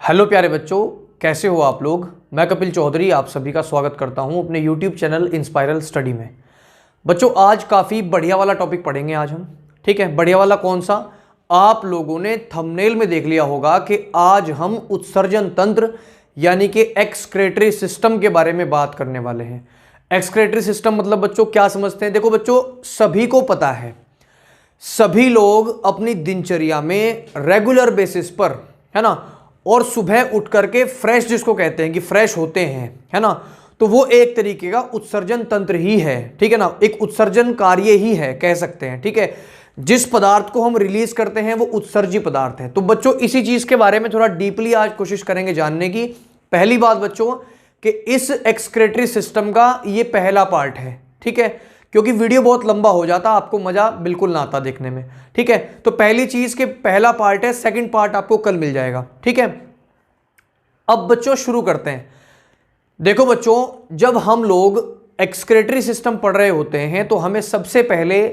Hello प्यारे बच्चों, कैसे हो आप लोग। मैं कपिल चौधरी आप सभी का स्वागत करता हूं अपने यूट्यूब चैनल इंस्पायरल स्टडी में। बच्चों आज काफ़ी बढ़िया वाला टॉपिक पढ़ेंगे आज हम। ठीक है, बढ़िया वाला कौन सा? आप लोगों ने थंबनेल में देख लिया होगा कि आज हम उत्सर्जन तंत्र यानी कि एक्सक्रेटरी सिस्टम के बारे में बात करने वाले हैं। एक्सक्रेटरी सिस्टम मतलब बच्चों क्या समझते हैं? देखो बच्चों, सभी को पता है, सभी लोग अपनी दिनचर्या में रेगुलर बेसिस पर, है ना, और सुबह उठ करके फ्रेश, जिसको कहते हैं कि फ्रेश होते हैं, है ना, तो वो एक तरीके का उत्सर्जन तंत्र ही है। ठीक है ना, एक उत्सर्जन कार्य ही है कह सकते हैं। ठीक है, जिस पदार्थ को हम रिलीज करते हैं वो उत्सर्जी पदार्थ है। तो बच्चों इसी चीज के बारे में थोड़ा डीपली आज कोशिश करेंगे जानने की। पहली बात बच्चों कि इस एक्सक्रेटरी सिस्टम का ये पहला पार्ट है। ठीक है, क्योंकि वीडियो बहुत लंबा हो जाता, आपको मजा बिल्कुल ना आता देखने में। ठीक है, तो पहली चीज के पहला पार्ट है, सेकंड पार्ट आपको कल मिल जाएगा। ठीक है, अब बच्चों शुरू करते हैं। देखो बच्चों, जब हम लोग एक्सक्रेटरी सिस्टम पढ़ रहे होते हैं तो हमें सबसे पहले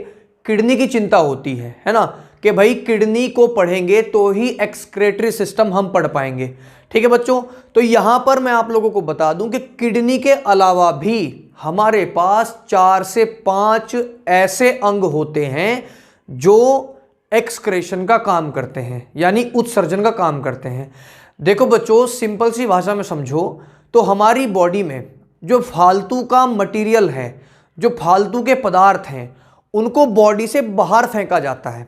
किडनी की चिंता होती है ना, कि भाई किडनी को पढ़ेंगे तो ही एक्सक्रेटरी सिस्टम हम पढ़ पाएंगे। ठीक है बच्चों, तो यहां पर मैं आप लोगों को बता दूं कि किडनी के अलावा भी हमारे पास 4 से 5 ऐसे अंग होते हैं जो एक्सक्रेशन का काम करते हैं, यानी उत्सर्जन का काम करते हैं। देखो बच्चों, सिंपल सी भाषा में समझो तो हमारी बॉडी में जो फालतू का मटेरियल है, जो फालतू के पदार्थ हैं, उनको बॉडी से बाहर फेंका जाता है।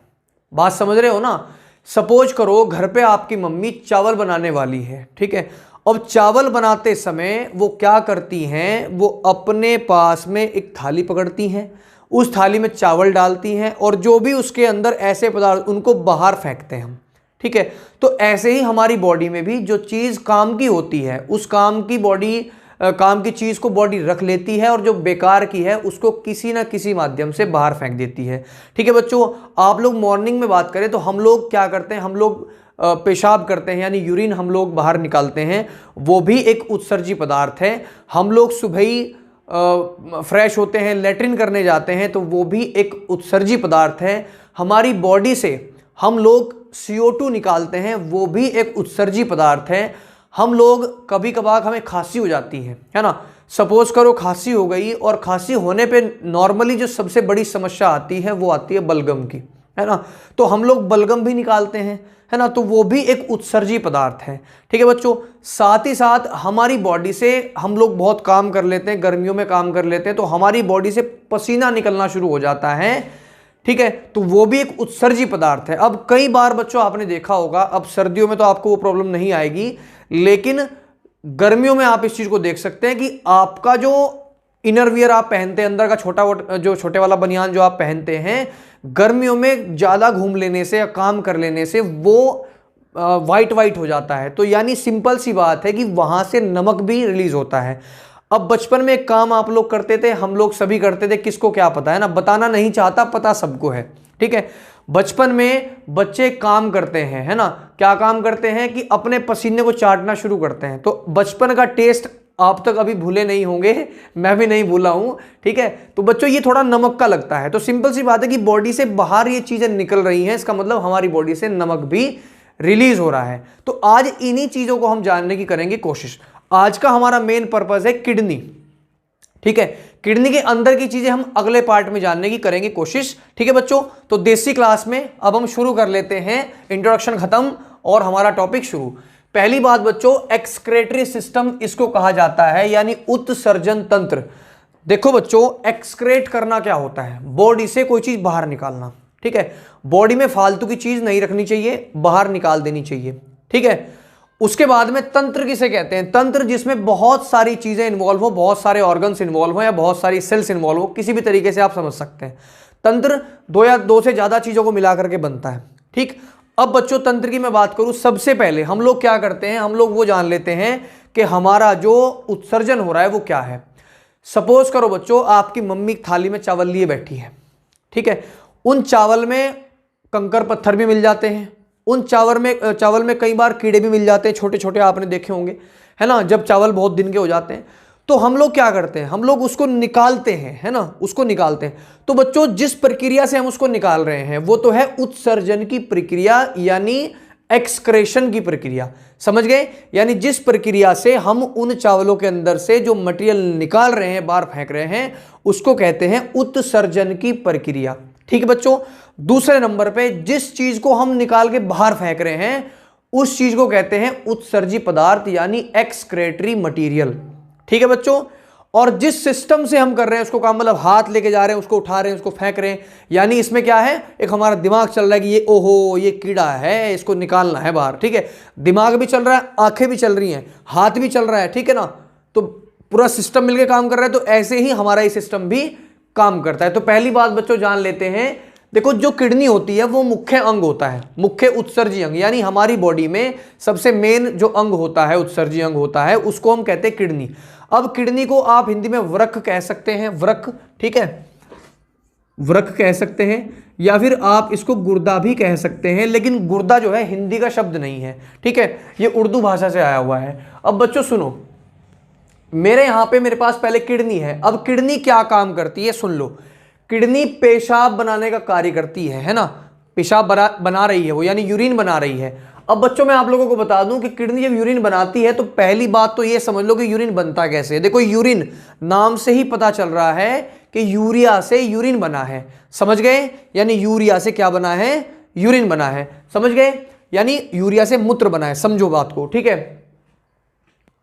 बात समझ रहे हो ना? सपोज करो घर पे आपकी मम्मी चावल बनाने वाली है। ठीक है, अब चावल बनाते समय वो क्या करती हैं, वो अपने पास में एक थाली पकड़ती हैं, उस थाली में चावल डालती हैं और जो भी उसके अंदर ऐसे पदार्थ उनको बाहर फेंकते हैं हम। ठीक है, तो ऐसे ही हमारी बॉडी में भी जो चीज काम की होती है उस काम की चीज को बॉडी रख लेती है और जो बेकार की है उसको किसी ना किसी माध्यम से बाहर फेंक देती है। ठीक है बच्चों, आप लोग मॉर्निंग में बात करें तो हम लोग क्या करते हैं, हम लोग पेशाब करते हैं, यानी यूरिन हम लोग बाहर निकालते हैं, वो भी एक उत्सर्जी पदार्थ है। हम लोग सुबह ही फ्रेश होते हैं, लेट्रिन करने जाते हैं, तो वो भी एक उत्सर्जी पदार्थ है। हमारी बॉडी से हम लोग CO2 निकालते हैं, वो भी एक उत्सर्जी पदार्थ है। हम लोग कभी कभार हमें खांसी हो जाती है ना, सपोज करो खांसी हो गई, और खांसी होने पे नॉर्मली जो सबसे बड़ी समस्या आती है वो आती है बलगम की, है ना, तो हम लोग बलगम भी निकालते हैं, है ना, तो वो भी एक उत्सर्जी पदार्थ है। ठीक है बच्चों, साथ ही साथ हमारी बॉडी से हम लोग बहुत काम कर लेते हैं, गर्मियों में काम कर लेते हैं, तो हमारी बॉडी से पसीना निकलना शुरू हो जाता है। ठीक है, तो वो भी एक उत्सर्जी पदार्थ है। अब कई बार बच्चों आपने देखा होगा, अब सर्दियों में तो आपको वो प्रॉब्लम नहीं आएगी, लेकिन गर्मियों में आप इस चीज को देख सकते हैं कि आपका जो इनर वियर आप पहनते हैं, अंदर का छोटे वाला बनियान जो आप पहनते हैं, गर्मियों में ज्यादा घूम लेने से या काम कर लेने से वो वाइट हो जाता है। तो यानी सिंपल सी बात है कि वहां से नमक भी रिलीज होता है। अब बचपन में एक काम आप लोग करते थे, हम लोग सभी करते थे, किसको क्या पता है ना, बताना नहीं चाहता, पता सबको है। ठीक है, बचपन में बच्चे काम करते हैं, है ना, क्या काम करते हैं कि अपने पसीने को चाटना शुरू करते हैं। तो बचपन का टेस्ट आप तक अभी भूले नहीं होंगे, मैं भी नहीं भूला हूं। ठीक है, तो बच्चों ये थोड़ा नमक का लगता है। तो सिंपल सी बात है कि बॉडी से बाहर ये चीजें निकल रही हैं, इसका मतलब हमारी बॉडी से नमक भी रिलीज हो रहा है। तो आज इन्हीं चीजों को हम जानने की करेंगे कोशिश। आज का हमारा मेन पर्पस है किडनी। ठीक है, किडनी के अंदर की चीजें हम अगले पार्ट में जानने की करेंगे कोशिश। ठीक है बच्चों, तो देसी क्लास में अब हम शुरू कर लेते हैं, इंट्रोडक्शन खत्म और हमारा टॉपिक शुरू। पहली बात बच्चों, एक्सक्रेटरी सिस्टम इसको कहा जाता है, यानी उत्सर्जन तंत्र। देखो बच्चों, एक्सक्रेट करना क्या होता है? बॉडी से कोई चीज बाहर निकालना। ठीक है, बॉडी में फालतू की चीज नहीं रखनी चाहिए, बाहर निकाल देनी चाहिए। ठीक है, उसके बाद में तंत्र किसे कहते हैं? तंत्र जिसमें बहुत सारी चीजें इन्वॉल्व हो, बहुत सारे ऑर्गन्स इन्वॉल्व हो या बहुत सारी सेल्स इन्वॉल्व हो, किसी भी तरीके से आप समझ सकते हैं। तंत्र दो या दो से ज्यादा चीजों को मिला करके बनता है। ठीक, अब बच्चों तंत्र की मैं बात करूं, सबसे पहले हम लोग क्या करते हैं, हम लोग वो जान लेते हैं कि हमारा जो उत्सर्जन हो रहा है वो क्या है। सपोज करो बच्चों, आपकी मम्मी थाली में चावल लिए बैठी है। ठीक है, उन चावल में कंकर पत्थर भी मिल जाते हैं, उन चावल में कई बार कीड़े भी मिल जाते हैं, छोटे छोटे, आपने देखे होंगे, है ना, जब चावल बहुत दिन के हो जाते हैं। तो हम लोग क्या करते हैं, हम लोग उसको निकालते हैं, है ना, उसको निकालते हैं। तो बच्चों जिस प्रक्रिया से हम उसको निकाल रहे हैं वो तो है उत्सर्जन की प्रक्रिया, यानी एक्सक्रेशन की प्रक्रिया, समझ गए? यानी जिस प्रक्रिया से हम उन चावलों के अंदर से जो मटेरियल निकाल रहे हैं, बाहर फेंक रहे हैं, उसको कहते हैं उत्सर्जन की प्रक्रिया। ठीक है बच्चों। दूसरे नंबर पे जिस चीज को हम निकाल के बाहर फेंक रहे हैं उस चीज को कहते हैं उत्सर्जी पदार्थ यानी एक्सक्रेटरी मटेरियल। ठीक है बच्चों। और जिस सिस्टम से हम कर रहे हैं उसको काम, मतलब हाथ लेके जा रहे हैं, उसको उठा रहे हैं, उसको फेंक रहे हैं, यानी इसमें क्या है, एक हमारा दिमाग चल रहा है कि ये ओहो ये कीड़ा है, इसको निकालना है बाहर। ठीक है, दिमाग भी चल रहा है, आंखें भी चल रही हैं, हाथ भी चल रहा है। ठीक है ना, तो पूरा सिस्टम मिलकर काम कर रहा है। तो ऐसे ही हमारा ये सिस्टम भी काम करता है। तो पहली बात बच्चों जान लेते हैं, देखो जो किडनी होती है वो मुख्य अंग होता है, मुख्य उत्सर्जी अंग, यानी हमारी बॉडी में सबसे मेन जो अंग होता है, उत्सर्जी अंग होता है, उसको हम कहते हैं किडनी। अब किडनी को आप हिंदी में वृक्क कह सकते हैं, वृक्क। ठीक है, वृक्क कह सकते हैं, या फिर आप इसको गुर्दा भी कह सकते हैं, लेकिन गुर्दा जो है हिंदी का शब्द नहीं है। ठीक है, ये उर्दू भाषा से आया हुआ है। अब बच्चों सुनो, मेरे यहां पे मेरे पास पहले किडनी है। अब किडनी क्या काम करती है सुन लो। किडनी पेशाब बनाने का कार्य करती है ना, पेशाब बना रही है वो, यानी यूरिन बना रही है। अब बच्चों मैं आप लोगों को बता दूं कि किडनी जब यूरिन बनाती है तो पहली बात तो ये समझ लो कि यूरिन बनता कैसे है। देखो यूरिन नाम से ही पता चल रहा है कि यूरिया से यूरिन बना है, समझ गए? यानी यूरिया से क्या बना है, यूरिन बना है, समझ गए? यानी यूरिया से मूत्र बना है, समझो बात को। ठीक है,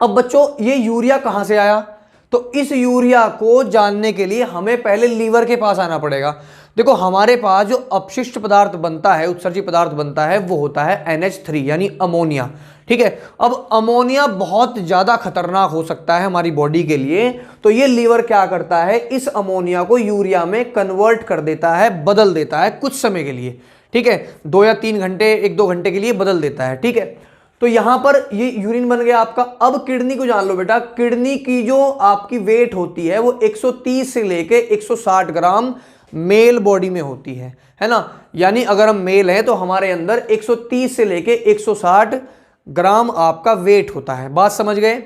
अब बच्चों ये यूरिया कहां से आया, तो इस यूरिया को जानने के लिए हमें पहले लीवर के पास आना पड़ेगा। देखो हमारे पास जो अपशिष्ट पदार्थ बनता है, उत्सर्जी पदार्थ बनता है, वो होता है NH3 यानी अमोनिया। ठीक है, अब अमोनिया बहुत ज्यादा खतरनाक हो सकता है हमारी बॉडी के लिए, तो ये लीवर क्या करता है, इस अमोनिया को यूरिया में कन्वर्ट कर देता है, बदल देता है कुछ समय के लिए। ठीक है, 2 या 3 घंटे, 1-2 घंटे के लिए बदल देता है। ठीक है, तो यहां पर ये यूरिन बन गया आपका। अब किडनी को जान लो बेटा, किडनी की जो आपकी वेट होती है वो 130 से लेके 160 ग्राम मेल बॉडी में होती है ना। यानी अगर हम मेल हैं तो हमारे अंदर 130 से लेके 160 ग्राम आपका वेट होता है, बात समझ गए?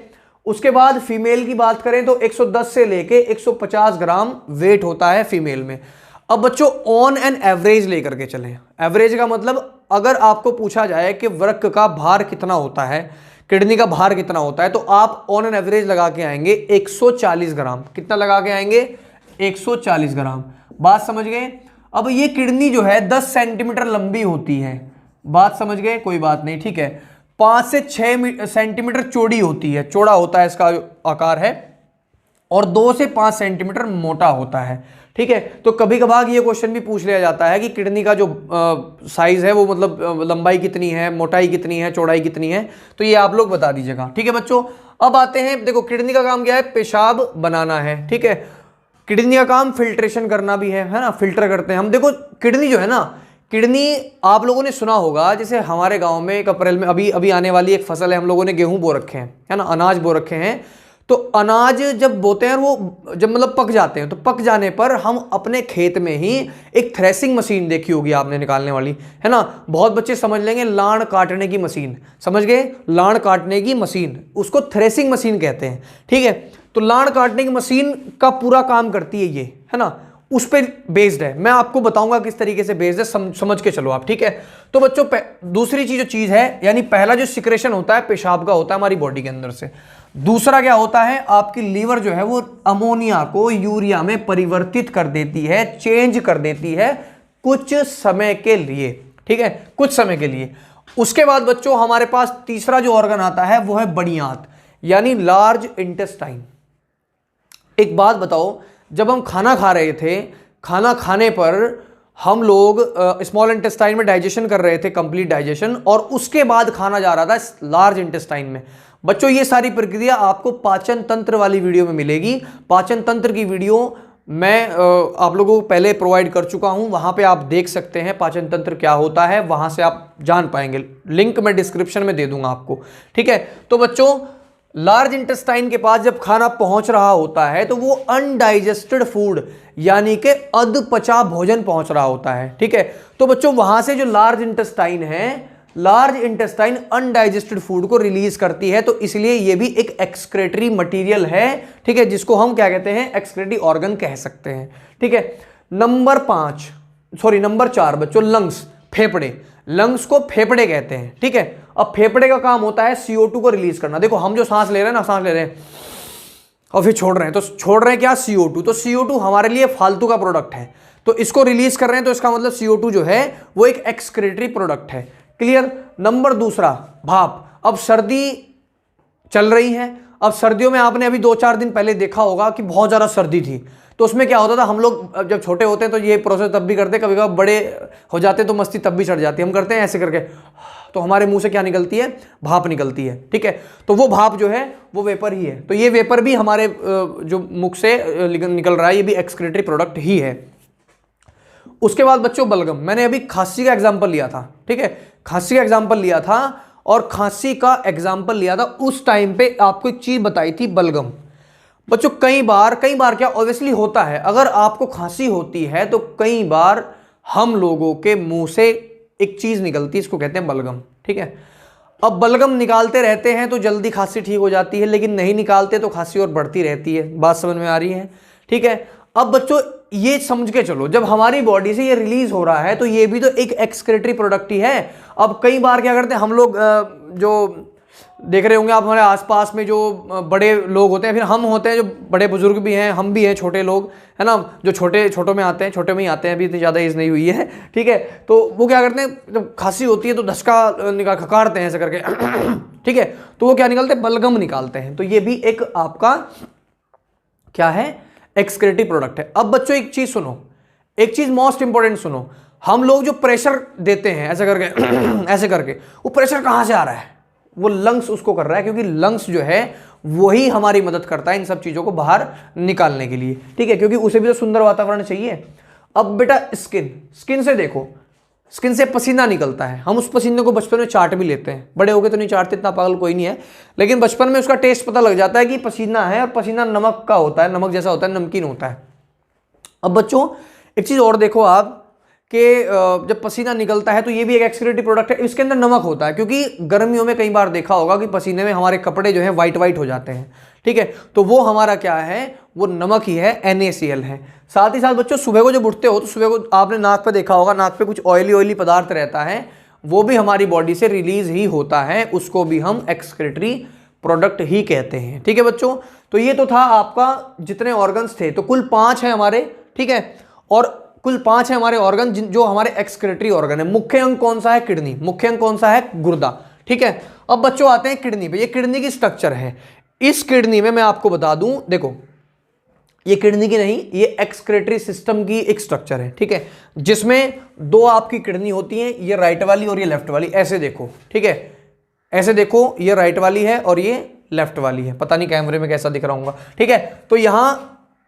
उसके बाद फीमेल की बात करें तो 110 से लेके 150 ग्राम वेट होता है फीमेल में। अब बच्चों ऑन एन एवरेज लेकर के चलें। एवरेज का मतलब अगर आपको पूछा जाए कि वृक्क का भार कितना होता है, किडनी का भार कितना होता है, तो आप ऑन एन एवरेज लगा के आएंगे 140 ग्राम। कितना लगा के आएंगे? 140 ग्राम। बात समझ गए? अब ये किडनी जो है 10 सेंटीमीटर लंबी होती है, बात समझ गए? कोई बात नहीं, ठीक है। 5 से 6 सेंटीमीटर चौड़ी होती है, चौड़ा होता है इसका आकार है, और 2 से 5 सेंटीमीटर मोटा होता है। ठीक है, तो कभी कभार ये क्वेश्चन भी पूछ लिया जाता है कि किडनी का जो साइज है वो मतलब लंबाई कितनी है, मोटाई कितनी है, चौड़ाई कितनी है, तो ये आप लोग बता दीजिएगा। ठीक है बच्चों, अब आते हैं, देखो किडनी का काम क्या है, पेशाब बनाना है। ठीक है, किडनी का काम फिल्ट्रेशन करना भी है ना, फिल्टर करते हैं हम। देखो किडनी जो है ना, किडनी आप लोगों ने सुना होगा, जैसे हमारे गांव में 1 अप्रैल में अभी आने वाली एक फसल है, हम लोगों ने गेहूं बो रखे हैं, है ना, अनाज बो रखे हैं। तो अनाज जब बोते हैं, वो जब मतलब पक जाते हैं, तो पक जाने पर हम अपने खेत में ही एक थ्रेसिंग मशीन देखी होगी आपने निकालने वाली, है ना। बहुत बच्चे समझ लेंगे लाण काटने की मशीन, समझ गए? लाण काटने की मशीन, उसको थ्रेसिंग मशीन कहते हैं। ठीक है, तो लाण काटने की मशीन का पूरा काम करती है ये, है ना, उस पर बेस्ड है। मैं आपको बताऊंगा किस तरीके से बेस्ड है, समझ के चलो आप। ठीक है, तो बच्चों दूसरी जो चीज है, यानी पहला जो सिक्रेशन होता है पेशाब का होता है हमारी बॉडी के अंदर से। दूसरा क्या होता है, आपकी लीवर जो है वो अमोनिया को यूरिया में परिवर्तित कर देती है, चेंज कर देती है कुछ समय के लिए। ठीक है, कुछ समय के लिए। उसके बाद बच्चों हमारे पास तीसरा जो ऑर्गन आता है वो है बड़ी आंत, यानी लार्ज इंटेस्टाइन। एक बात बताओ, जब हम खाना खा रहे थे, खाना खाने पर हम लोग स्मॉल इंटेस्टाइन में डाइजेशन कर रहे थे, कंप्लीट डाइजेशन, और उसके बाद खाना जा रहा था लार्ज इंटेस्टाइन में। बच्चों ये सारी प्रक्रिया आपको पाचन तंत्र वाली वीडियो में मिलेगी। पाचन तंत्र की वीडियो मैं आप लोगों को पहले प्रोवाइड कर चुका हूं, वहां पे आप देख सकते हैं पाचन तंत्र क्या होता है, वहां से आप जान पाएंगे। लिंक मैं डिस्क्रिप्शन में दे दूंगा आपको। ठीक है, तो बच्चों लार्ज इंटेस्टाइन के पास जब खाना पहुंच रहा होता है तो वो अनडाइजेस्टेड फूड यानी कि अधपचा भोजन पहुंच रहा होता है। ठीक है, तो बच्चों वहां से जो लार्ज इंटेस्टाइन है, लार्ज इंटेस्टाइन अनडाइजेस्टेड फूड को रिलीज करती है, तो इसलिए ये भी एक एक्सक्रेटरी मटेरियल है। ठीक है, जिसको हम क्या कहते हैं, एक्सक्रेटरी ऑर्गन कह सकते हैं। ठीक है, नंबर 4 बच्चों लंग्स, फेफड़े। लंग्स को फेफड़े कहते हैं, ठीक है। अब फेफड़े का काम होता है CO2 को रिलीज करना। देखो हम जो सांस ले रहे हैं ना, सांस ले रहे हैं और फिर छोड़ रहे हैं, तो छोड़ रहे हैं क्या, CO2। तो CO2 हमारे लिए फालतू का प्रोडक्ट है, तो इसको रिलीज कर रहे हैं, तो इसका मतलब CO2 जो है वो एक एक्सक्रीटरी प्रोडक्ट है। क्लियर। नंबर दूसरा, भाप। अब सर्दी चल रही है, अब सर्दियों में आपने अभी 2-4 दिन पहले देखा होगा कि बहुत ज़्यादा सर्दी थी, तो उसमें क्या होता था, हम लोग जब छोटे होते हैं तो ये प्रोसेस तब भी करते, कभी कभी बड़े हो जाते तो मस्ती तब भी चढ़ जाती है, हम करते हैं ऐसे करके, तो हमारे मुंह से क्या निकलती है, भाप निकलती है, ठीक है। तो वो भाप जो है वो वेपर ही है, तो ये वेपर भी हमारे जो मुख से निकल रहा है, ये भी एक्सक्रीटरी प्रोडक्ट ही है। उसके बाद बच्चों बलगम, मैंने अभी खांसी का एग्जाम्पल लिया था, ठीक है, खांसी का एग्जाम्पल लिया था, और खांसी का एग्जाम्पल लिया था उस टाइम पे आपको एक चीज बताई थी, बलगम। बच्चों कई बार क्या ऑब्वियसली होता है, अगर आपको खांसी होती है तो कई बार हम लोगों के मुंह से एक चीज निकलती है, इसको कहते हैं बलगम, ठीक है। अब बलगम निकालते रहते हैं तो जल्दी खांसी ठीक हो जाती है, लेकिन नहीं निकालते तो खांसी और बढ़ती रहती है। बात समझ में आ रही है, ठीक है। अब बच्चों ये समझ के चलो, जब हमारी बॉडी से ये रिलीज हो रहा है तो ये भी तो एक एक्सक्रीटरी प्रोडक्ट ही है। अब कई बार क्या करते हैं हम लोग, जो देख रहे होंगे आप हमारे आसपास में जो बड़े लोग होते हैं, फिर हम होते हैं जो बड़े बुजुर्ग भी हैं, हम भी हैं, छोटे लोग है ना, जो छोटों में आते हैं, छोटे में ही आते हैं, अभी इतनी ज़्यादा एज नहीं हुई है, ठीक है। तो वो क्या करते हैं, जब खांसी होती है तो धसका निकाल खकारते हैं ऐसे करके, ठीक है, तो वो क्या निकालते हैं, बलगम निकालते हैं। तो ये भी एक आपका क्या है, एक्सक्रीटरी प्रोडक्ट है। अब बच्चों एक चीज सुनो, एक चीज मोस्ट इंपॉर्टेंट सुनो, हम लोग जो प्रेशर देते हैं ऐसे करके ऐसे करके, वो प्रेशर कहां से आ रहा है, वो लंग्स उसको कर रहा है, क्योंकि लंग्स जो है वही हमारी मदद करता है इन सब चीजों को बाहर निकालने के लिए, ठीक है, क्योंकि उसे भी तो सुंदर वातावरण चाहिए। अब बेटा स्किन से देखो, स्किन से पसीना निकलता है, हम उस पसीने को बचपन में चाट भी लेते हैं, बड़े हो गए तो नहीं चाटते, इतना पागल कोई नहीं है, लेकिन बचपन में उसका टेस्ट पता लग जाता है कि पसीना है, और पसीना नमक का होता है, नमक जैसा होता है, नमकीन होता है। अब बच्चों एक चीज और देखो आप, कि जब पसीना निकलता है तो ये भी एक एक्सक्रीटरी प्रोडक्ट है, इसके अंदर नमक होता है, क्योंकि गर्मियों में कई बार देखा होगा कि पसीने में हमारे कपड़े जो है वाइट हो जाते हैं, ठीक है, तो वो हमारा क्या है, वो नमक ही है, NaCl है। साथ ही साथ बच्चों सुबह को जब उठते हो तो सुबह को आपने नाक पे देखा होगा, नाक पे कुछ ऑयली पदार्थ रहता है, वो भी हमारी बॉडी से रिलीज ही होता है, उसको भी हम एक्सक्रीटरी प्रोडक्ट ही कहते हैं, ठीक है बच्चों। तो ये तो था आपका जितने ऑर्गन्स थे, तो कुल 5 है हमारे, ठीक है, और कुल 5 है हमारे ऑर्गन जो हमारे एक्सक्रीटरी ऑर्गन है। मुख्य अंग कौन सा है, किडनी, मुख्य अंग कौन सा है, गुर्दा, ठीक है। अब बच्चों आते हैं किडनी पे, ये किडनी की स्ट्रक्चर है। इस किडनी में मैं आपको बता दूं, देखो ये किडनी की नहीं, ये एक्सक्रीटरी सिस्टम की एक स्ट्रक्चर है, ठीक है, जिसमें 2 आपकी किडनी होती हैं, ये राइट वाली और ये लेफ्ट वाली, ऐसे देखो, ठीक है, ऐसे देखो, ये राइट वाली है और ये लेफ्ट वाली है, पता नहीं कैमरे में कैसा दिख रहा होगा, ठीक है। तो यहां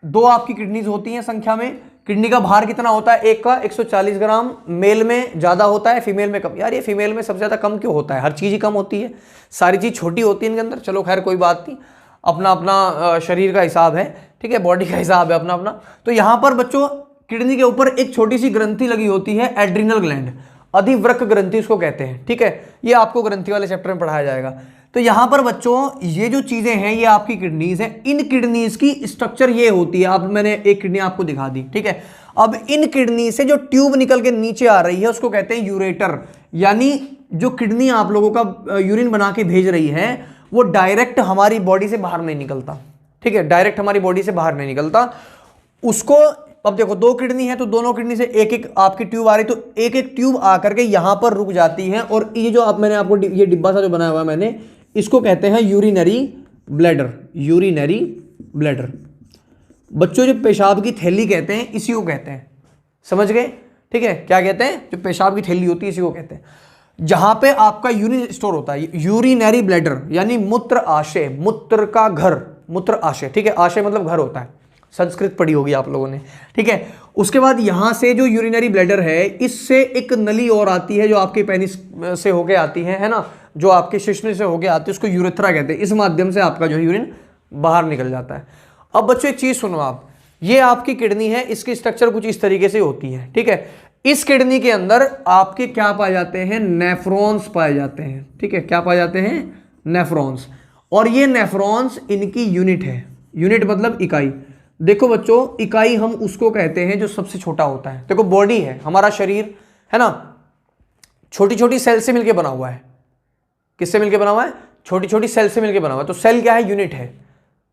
2 आपकी किडनीज होती हैं संख्या में। किडनी का भार कितना होता है, एक का 140 ग्राम, मेल में ज्यादा होता है, फीमेल में कम। यार ये फीमेल में सबसे ज्यादा कम क्यों होता है, हर चीज ही कम होती है, सारी चीज छोटी होती है इनके अंदर, चलो खैर कोई बात नहीं, अपना अपना शरीर का हिसाब है, ठीक है, बॉडी का हिसाब है अपना अपना। तो यहां पर बच्चों किडनी के ऊपर एक छोटी सी ग्रंथि लगी होती है, एड्रिनल ग्लैंड, अधिवृक्क ग्रंथि उसको कहते हैं, ठीक है, ये आपको ग्रंथि वाले चैप्टर में पढ़ाया जाएगा। तो यहां पर बच्चों ये जो चीजें हैं ये आपकी किडनीज हैं, इन किडनीज की स्ट्रक्चर ये होती है, अब मैंने एक किडनी आपको दिखा दी, ठीक है। अब इन किडनी से जो ट्यूब निकल के नीचे आ रही है उसको कहते हैं यूरेटर, यानी जो किडनी आप लोगों का यूरिन बना के भेज रही है वो डायरेक्ट हमारी बॉडी से बाहर नहीं निकलता, ठीक है, डायरेक्ट हमारी बॉडी से बाहर नहीं निकलता उसको। अब देखो 2 किडनी है तो दोनों किडनी से एक एक आपकी ट्यूब आ रही, तो एक एक ट्यूब आकर के यहां पर रुक जाती है, और ये जो मैंने आपको ये डिब्बा सा जो बनाया हुआ है मैंने, इसको कहते हैं यूरिनरी ब्लैडर, यूरिनरी ब्लैडर। बच्चों जो पेशाब की थैली कहते हैं इसी को कहते हैं, समझ गए, ठीक है, क्या कहते हैं, जो पेशाब की थैली होती है इसी को कहते हैं, जहां पे आपका यूरिन स्टोर होता है, यूरिनरी ब्लैडर यानी मूत्र आशय, मूत्र का घर, मूत्र आशय, ठीक है, आशय मतलब घर होता है, संस्कृत पढ़ी होगी आप लोगों ने, ठीक है। उसके बाद यहां से जो यूरिनरी ब्लैडर है इससे एक नली और आती है जो आपके पेनिस से होके आती है ना, जो आपके शिश्न से होके आती है, उसको यूरेथ्रा कहते हैं, इस माध्यम से आपका जो यूरिन बाहर निकल जाता है। अब बच्चों एक चीज सुनो आप, ये आपकी किडनी है, इसकी स्ट्रक्चर कुछ इस तरीके से होती है, ठीक है। इस किडनी के अंदर आपके क्या पाए जाते हैं, नेफ्रॉन्स पाए जाते हैं, ठीक है, क्या पाए जाते हैं, नेफ्रॉन्स, और ये नेफ्रॉन्स इनकी यूनिट है, यूनिट मतलब इकाई। देखो बच्चों इकाई हम उसको कहते हैं जो सबसे छोटा होता है, देखो बॉडी है हमारा शरीर है ना, छोटी छोटी सेल से मिलकर बना हुआ है। किससे मिलकर बना हुआ है? छोटी छोटी सेल से मिलकर बना हुआ है। तो सेल क्या है? यूनिट है।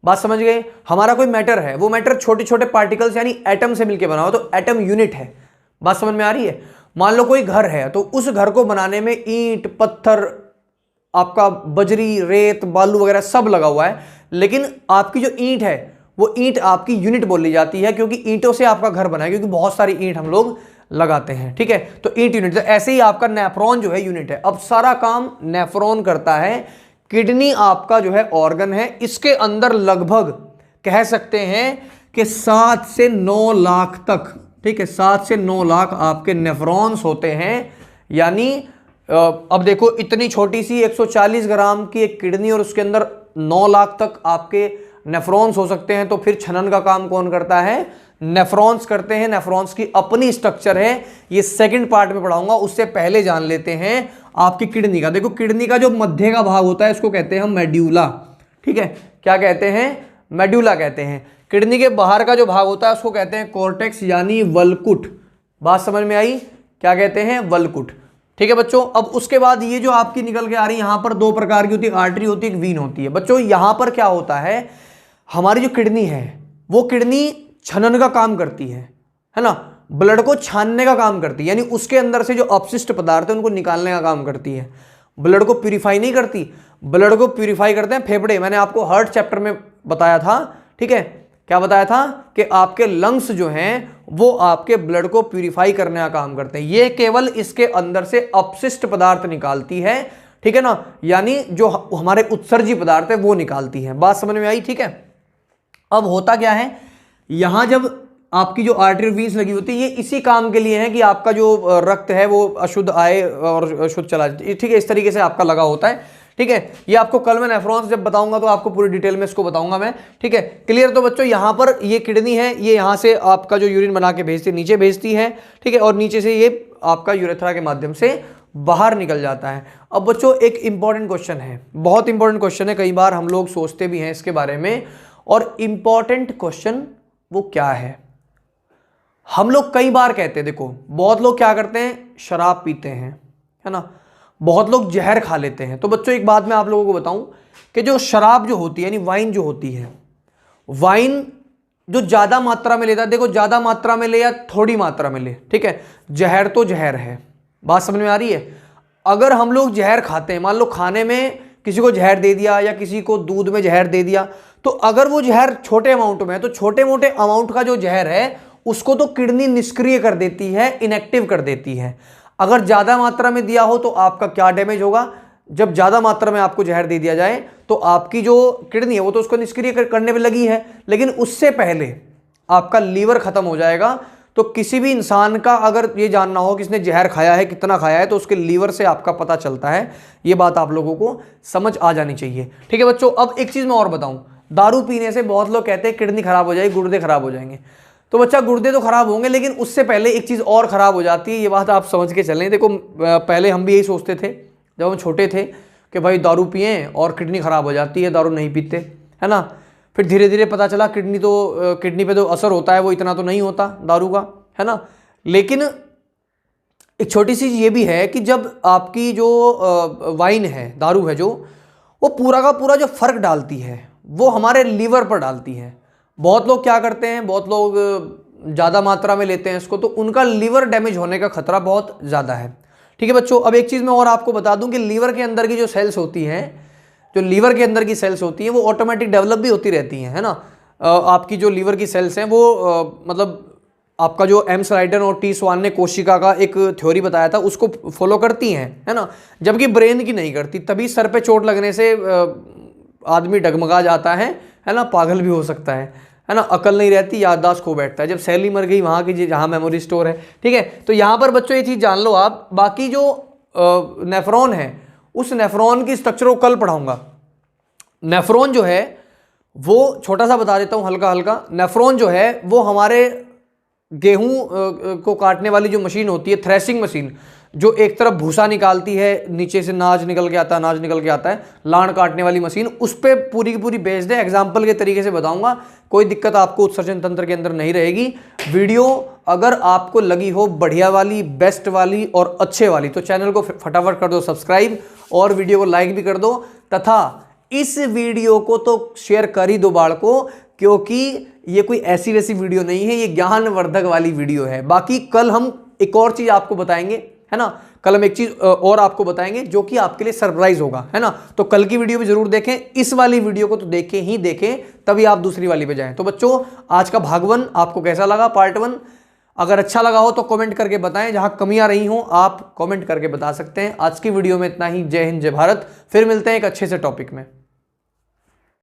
बात समझ गए? हमारा कोई मैटर है, वो मैटर छोटे छोटे पार्टिकल्स यानी एटम से मिलकर बना हुआ, तो एटम यूनिट है। बात समझ में आ रही है? मान लो कोई घर है, तो उस घर को बनाने में ईंट, पत्थर, आपका बजरी, रेत, बालू वगैरह सब लगा हुआ है, लेकिन आपकी जो ईंट है वो ईंट आपकी यूनिट बोली जाती है, क्योंकि ईंटों से आपका घर बना है, क्योंकि बहुत सारी ईंट हम लोग लगाते हैं। ठीक है, तो ईंट यूनिट। तो ऐसे ही आपका नेफ्रॉन जो है यूनिट है। अब सारा काम नेफ्रॉन करता है। किडनी आपका जो है ऑर्गन है, इसके अंदर लगभग कह सकते हैं कि 7 से 9 लाख तक, ठीक है, 7 से 9 लाख आपके नेफ्रॉन्स होते हैं। यानी अब देखो, इतनी छोटी सी 140 ग्राम की एक किडनी और उसके अंदर 9 लाख तक आपके नेफ्रॉन्स हो सकते हैं, तो फिर छनन का काम कौन करता है? नेफ्रॉन्स करते हैं। नेफ्रॉन्स की अपनी स्ट्रक्चर है, ये सेकंड पार्ट में पढ़ाऊंगा, उससे पहले जान लेते हैं आपकी किडनी का। देखो, किडनी का जो मध्य का भाग होता है इसको कहते हैं हम मेड्यूला। ठीक है, क्या कहते हैं? मेड्यूला कहते हैं। किडनी के बाहर का जो भाग होता है उसको कहते हैं कॉर्टेक्स यानी वल्कुट। बात समझ में आई? क्या कहते हैं? वल्कुट। ठीक है बच्चों, अब उसके बाद ये जो आपकी निकल के आ रही है, यहां पर 2 प्रकार की होती है, आर्टरी होती है, एक वीन होती है। बच्चों यहां पर क्या होता है, हमारी जो किडनी है वो किडनी छनन का काम करती है ना, ब्लड को छानने का काम करती है, यानी उसके अंदर से जो अपशिष्ट पदार्थ है उनको निकालने का काम करती है। ब्लड को प्यूरिफाई नहीं करती, ब्लड को प्यूरिफाई करते हैं फेफड़े। मैंने आपको हार्ट चैप्टर में बताया था। ठीक है, क्या बताया था? कि आपके लंग्स जो हैं वो आपके ब्लड को प्यूरिफाई करने का काम करते हैं। ये केवल इसके अंदर से अपशिष्ट पदार्थ निकालती है। ठीक है ना, यानी जो हमारे उत्सर्जी पदार्थ है वो निकालती है। बात समझ में आई? ठीक है, अब होता क्या है, यहां जब आपकी जो आर्टरी वीन्स लगी होती है, ये इसी काम के लिए है कि आपका जो रक्त है वो अशुद्ध आए और शुद्ध चला जाए। ठीक है, इस तरीके से आपका लगा होता है। ठीक है, ये आपको कल मैं नेफ्रॉन्स जब बताऊंगा तो आपको पूरी डिटेल में इसको बताऊंगा मैं। ठीक है, क्लियर? तो बच्चों यहां पर ये किडनी है, ये यहां से आपका जो यूरिन बना के भेजती है नीचे भेजती है। ठीक है, और नीचे से ये आपका यूरेथ्रा के माध्यम से बाहर निकल जाता है। अब बच्चों एक इंपॉर्टेंट क्वेश्चन है, बहुत इंपॉर्टेंट क्वेश्चन है, कई बार हम लोग सोचते भी हैं इसके बारे में। और इंपॉर्टेंट क्वेश्चन वो क्या है, हम लोग कई बार कहते हैं, देखो बहुत लोग क्या करते हैं, शराब पीते हैं, है ना, बहुत लोग जहर खा लेते हैं। तो बच्चों एक बात मैं आप लोगों को बताऊं कि जो शराब जो होती है यानी वाइन जो होती है, वाइन जो ज्यादा मात्रा में लेता है, देखो ज्यादा मात्रा में ले या थोड़ी मात्रा में ले, ठीक है, जहर तो जहर है। बात समझ में आ रही है? अगर हम लोग जहर खाते हैं, मान लो खाने में किसी को जहर दे दिया या किसी को दूध में जहर दे दिया, तो अगर वो जहर छोटे अमाउंट में है तो छोटे मोटे अमाउंट का जो जहर है उसको तो किडनी निष्क्रिय कर देती है, इनएक्टिव कर देती है। अगर ज्यादा मात्रा में दिया हो तो आपका क्या डैमेज होगा, जब ज्यादा मात्रा में आपको जहर दे दिया जाए तो आपकी जो किडनी है वो तो उसको निष्क्रिय करने में लगी है, लेकिन उससे पहले आपका लीवर खत्म हो जाएगा। तो किसी भी इंसान का अगर ये जानना हो कि इसने जहर खाया है, कितना खाया है, तो उसके लीवर से आपका पता चलता है। ये बात आप लोगों को समझ आ जानी चाहिए। ठीक है बच्चों, अब एक चीज मैं और बताऊं, दारू पीने से बहुत लोग कहते हैं किडनी खराब हो जाएगी, गुर्दे खराब हो जाएंगे। तो बच्चा गुर्दे तो खराब होंगे, लेकिन उससे पहले एक चीज और खराब हो जाती है, ये बात आप समझ के चलें। देखो पहले हम भी यही सोचते थे जब हम छोटे थे कि भाई दारू पिए और किडनी खराब हो जाती है, दारू नहीं पीते, है ना। फिर धीरे धीरे पता चला किडनी पे तो असर होता है वो इतना तो नहीं होता दारू का, है ना। लेकिन एक छोटी सी ये भी है कि जब आपकी जो वाइन है, दारू है, जो वो पूरा का पूरा जो फर्क डालती है वो हमारे लीवर पर डालती है। बहुत लोग क्या करते हैं, बहुत लोग ज़्यादा मात्रा में लेते हैं इसको, तो उनका लीवर डैमेज होने का खतरा बहुत ज़्यादा है। ठीक है बच्चों, अब एक चीज़ मैं और आपको बता दूं कि लीवर के अंदर की जो सेल्स होती हैं, जो लीवर के अंदर की सेल्स होती हैं वो ऑटोमेटिक डेवलप भी होती रहती हैं, है ना। आपकी जो लीवर की सेल्स हैं वो मतलब आपका जो एम स्लाइडन और टी स्वान ने कोशिका का एक थ्योरी बताया था उसको फॉलो करती हैं, है ना, जबकि ब्रेन की नहीं करती। तभी सर पे चोट लगने से आदमी डगमगा जाता है ना, पागल भी हो सकता है ना, अकल नहीं रहती, याददाश्त खो बैठता है। जब सैली मर गई वहाँ की जहाँ मेमोरी स्टोर है। ठीक है, तो यहाँ पर बच्चों ये चीज़ जान लो आप। बाकी जो नेफ्रॉन है उस नेफ्रॉन की स्ट्रक्चर को कल पढ़ाऊंगा। नेफ्रॉन जो है वो छोटा सा बता देता हूँ हल्का हल्का। नेफ्रॉन जो है वो हमारे गेहूं को काटने वाली जो मशीन होती है, थ्रेसिंग मशीन, जो एक तरफ भूसा निकालती है, नीचे से नाज निकल के आता है, नाज निकल के आता है, लाण काटने वाली मशीन, उस पर पूरी की पूरी बेस्ड है। एग्जाम्पल के तरीके से बताऊंगा, कोई दिक्कत आपको उत्सर्जन तंत्र के अंदर नहीं रहेगी। वीडियो अगर आपको लगी हो बढ़िया वाली, बेस्ट वाली और अच्छे वाली, तो चैनल को फटाफट कर दो सब्सक्राइब और वीडियो को लाइक भी कर दो, तथा इस वीडियो को तो शेयर कर ही दो बाढ़ को, क्योंकि ये कोई ऐसी वैसी वीडियो नहीं है, ये ज्ञानवर्धक वाली वीडियो है। बाकी कल हम एक और चीज आपको बताएंगे, है ना, कल हम एक चीज और आपको बताएंगे जो कि आपके लिए सरप्राइज होगा, है ना। तो कल की वीडियो भी जरूर देखें, इस वाली वीडियो को तो देखें ही देखें, तभी आप दूसरी वाली पे जाएं। तो बच्चों, आज का भाग 1 आपको कैसा लगा, पार्ट 1? अगर अच्छा लगा हो तो कमेंट करके बताएं, जहां कमियां रही हो आप कमेंट करके बता सकते हैं। आज की वीडियो में इतना ही। जय हिंद, जय भारत। फिर मिलते हैं एक अच्छे से टॉपिक में।